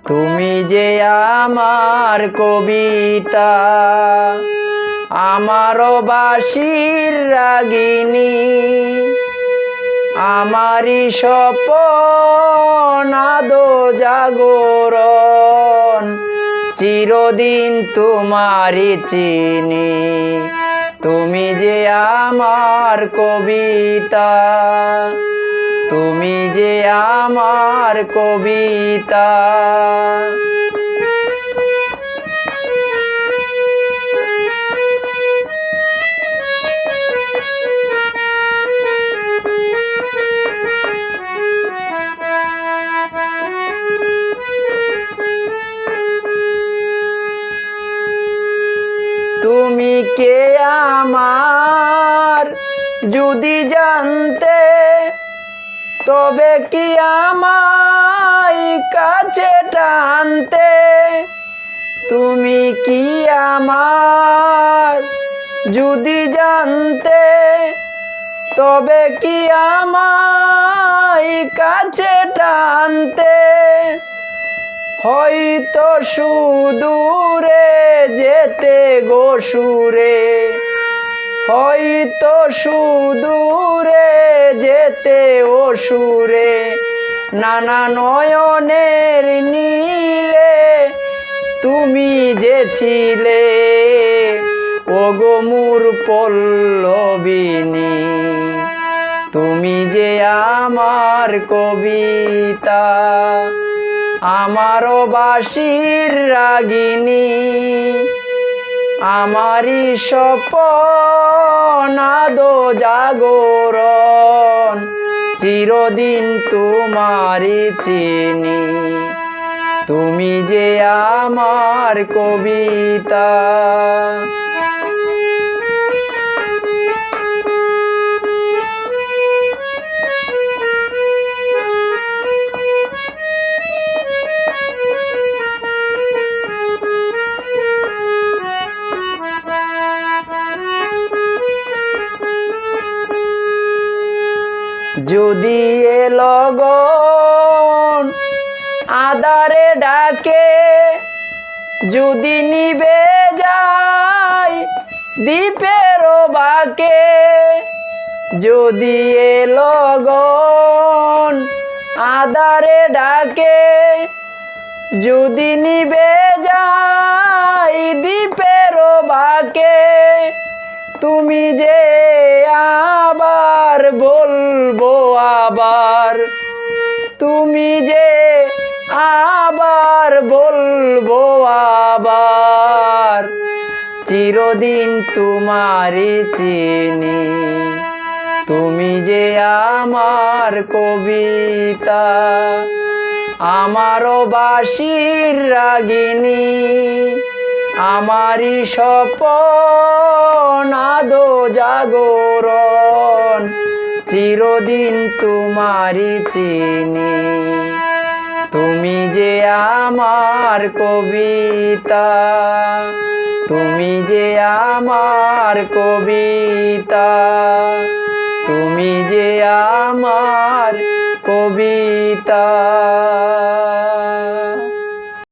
তুমি যে আমার কবিতা, আমারও বাঁশির রাগিনী, আমারই স্বপন আদো জাগরণ, চিরদিন তোমারই চিনি। তুমি যে আমার কবিতা, তুমি যে আমার কবিতা। তুমি কে আমার যদি জানতে, তবে কি আমায় কাছে টানতে। তুমি কি আমার যদি জানতে, তবে কি আমায় কাছে টানতে। হয়তো সুদূরে যেতে গো সুরে, হয়তো সুদূরে যেতে ও সুরে, নানা নয়নের নীলে তুমি যে ছিলে। ওগো মোর পল্লবিনী, তুমি যে আমার কবিতা, আমারও বাঁশির রাগিনী, আমারই স্বপন আদো জাগরণ, চিরদিন তোমারই চিনি। তুমি যে আমার কবিতা। যদি এ লগন আধারে ডাকে, যদি নিবে যায় দ্বীপের বাঁকে। যদি এ লগন আধারে ডাকে, যদি নিবে যায় দ্বীপের বাঁকে। তুমি যে আবার বলবো আবার, তুমি যে আবার বলবো আবার, চিরদিন তোমারই চিনি। তুমি যে আমার কবিতা, আমারও বাঁশির রাগিনী, আমারই স্বপন আদো জাগরণ, চিরদিন তোমারই চিনি। তুমি যে আমার কবিতা, তুমি যে আমার কবিতা।